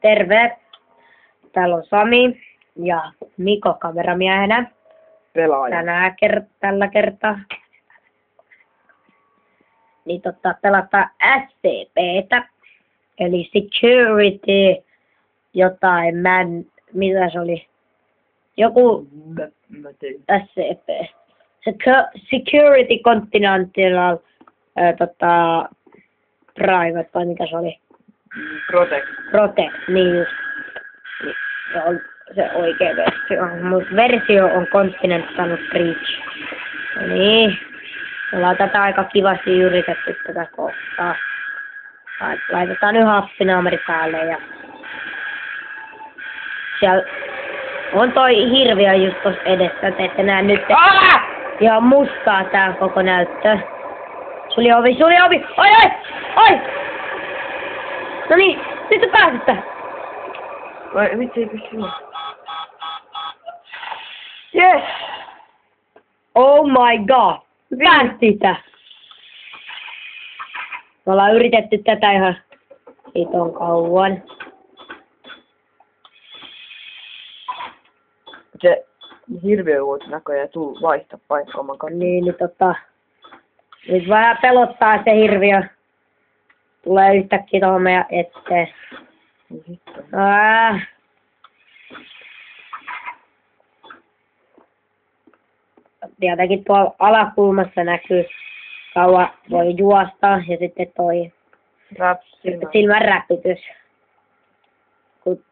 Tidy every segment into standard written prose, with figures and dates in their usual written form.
terve! Täällä on Sami ja Miko kameramiehenä. Pelaaja. Tällä kertaa. Niin pelataan SCP:tä. Eli Security jotain, mitä se oli? Joku SCP. Security Continental Private, vai mikä se oli? Protect, niin just. Niin, se on se oikea versio. Mutta versio on Continental Breach. No niin. Me ollaan tätä aika kivasti yritetty tätä kohtaa. Laitetaan nyt happinaamari päälle ja siellä on toi hirviö just tossa edessä, te ette näe nyt. Ihan mustaa tää koko näyttö. Suli ovi! Oi! No niin, nyt sä pääsit. Vai vitsi, ei pysty. Yes! Oh my god! Pääsit sitä! Me ollaan yritetty tätä ihan hiton kauan. Se hirviö voit näköjään vaihtaa paikkaa oman kanssa. Niin, nyt vähän pelottaa se hirviö. Tulee yhtäkkiä tohon meidän eteen. Tietenkin tuolla alakulmassa näkyy kauan voi juosta ja sitten toi silmän räpytys. Kun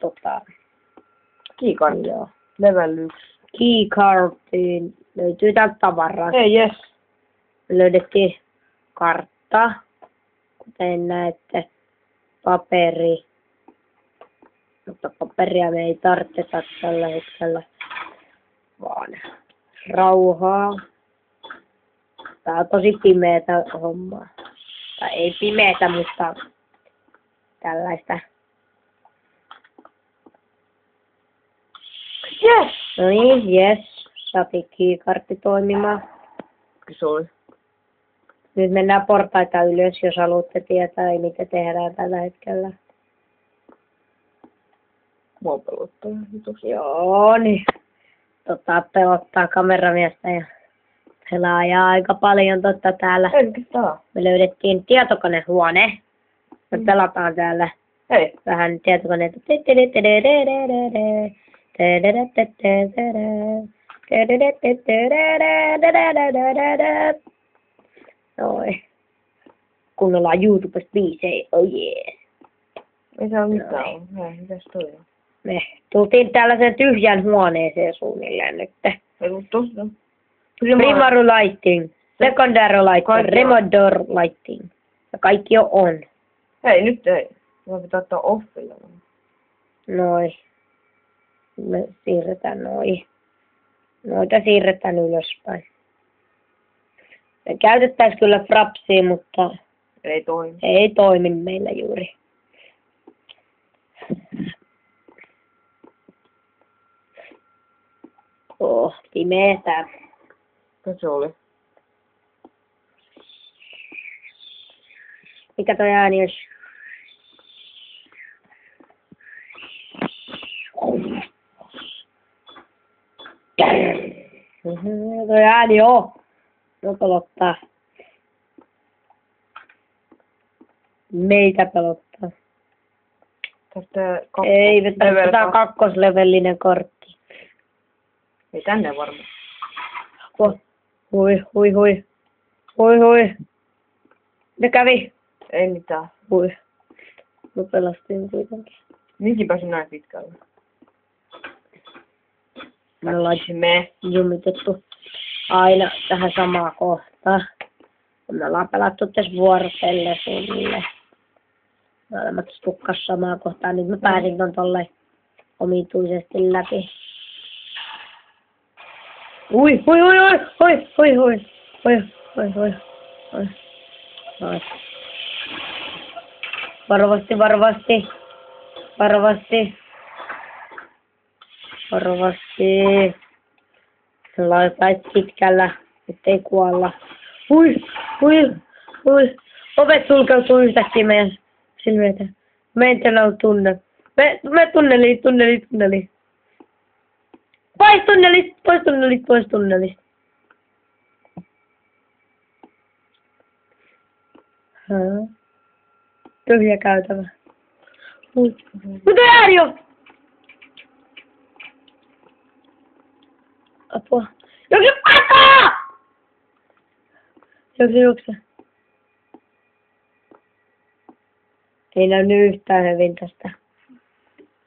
Keycard. Joo. Level 1. Keycardin löytyy täältä tavaraa. Hei, yes. Me löydettiin kartta, kuten näette, paperi. Mutta paperia me ei tarvita tällä hetkellä, vaan rauhaa. Tää on tosi pimeetä hommaa. Tai ei pimeetä, mutta tällaista. Yes! No niin, yes. Saatiin keykartti toimimaan. Se oli. Nyt mennään portaita ylös, jos haluatte tietää, mitä tehdään tällä hetkellä. Mua pelottaa. Joo, niin. Pelottaa kameramiestä ja pelaajaa aika paljon täällä. Oikeastaan. Me löydettiin tietokonehuone. Me pelataan täällä Hei. vähän tietokoneita. Noin. Kun ollaan YouTubesta biisejä, oh yeah. Ei saa mitään. Hei, mitäs toi on? Me tultiin tällaisen tyhjän huoneeseen suunnilleen nyt. Ei tuu tosta. Primary lighting, secondary lighting, remote door lighting. Ja kaikki jo on. Hei, nyt ei. Mä pitää ottaa offilla. Noin. Me siirretään noin. Noita siirretään ylöspäin. Me käytettäisiin kyllä frapsia, mutta Ei toimi. ei toimi meillä juuri. Pimeetä. Mikä se oli? Mikä toi ääni on? Toi ääni on. No pelottaa. Meitä pelottaa. Tästä Ei, tämä kakkoslevelinen kortti. Ei tänne varmaan. Hui. Ne kävi. Ei mitään. Hui. Mä pelastin kuitenkin. Minkin pääsin näin pitkälle. Me ollaan jumitettu aina tähän samaan kohtaan. Me ollaan pelattu tässä vuorotelle suunnilleen. Me olemme tukkas samaan kohtaan. Nyt mä pääsin ton tolle omituisesti läpi. Ui. Varovasti. Ollaan pitkällä, ettei kuolla. Ui. Ovet sulkeutuu yhtäkkiä meidän silmiä. Mä en tunne. Me tunneliin. Pois tunnelista. Tyhjä käytävä. Mitä ääni on? Apua. Juokse. Ei näy yhtään hyvin tästä.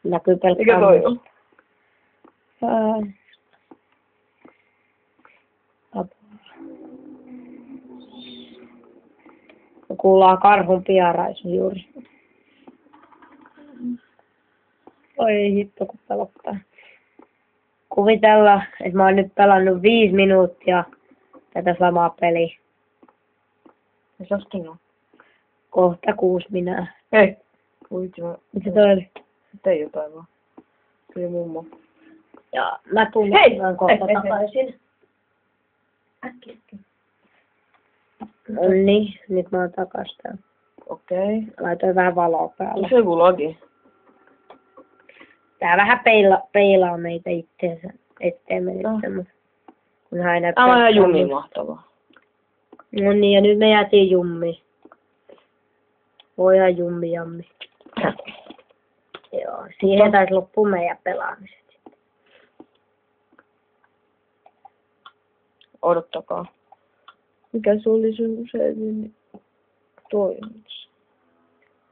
Näkyy pelkkää. Mikä toi on? Apua. Kuullaan karhun piaraisu juuri. Oi hitto, kun pelottaa. Kuvitella, että mä oon nyt pelannut 5 minuuttia tätä samaa peliä. Se on Kohta 6 minä. Hei! Uitsi mä... Mitä toi oli? Tee jotain vaan. Se oli mummo. Ja mä tulen kohta takaisin. Äkkiä. Niin, nyt mä oon takas täällä. Okei. Laitoin vähän valoa päälle. Se on joku lagi. Tää vähän peilaa meitä etteemme nyt semmoista. Kunhan ei näyttää. Tämä on ihan jummin mahtavaa. No niin, ja nyt me jäätiin jummiin. Voi ihan jammi. Joo, siihen taisi loppua meidän pelaamiset. Odottakaa. Mikä se oli sun usein toimitus?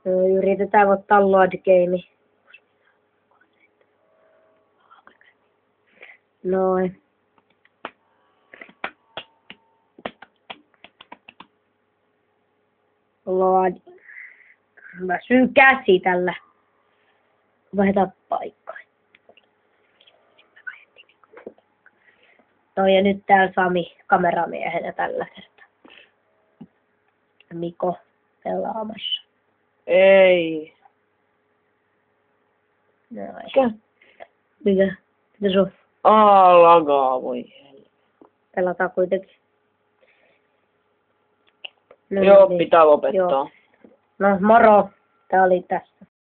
No, yritetään ottaa load game. Noin. Load. Väsyy käsi tällä. Vaihdetaan paikkaa. No ja nyt täällä Sami kameramiehenä tällä kertaa. Miko pelaamassa. Ei. Noin. Mikä? Mitä? Mitä sun? Lagaa, voi helvetti. Pelataan kuitenkin. No, Joo, niin. pitää lopettaa. Joo. No moro. Tää oli tässä.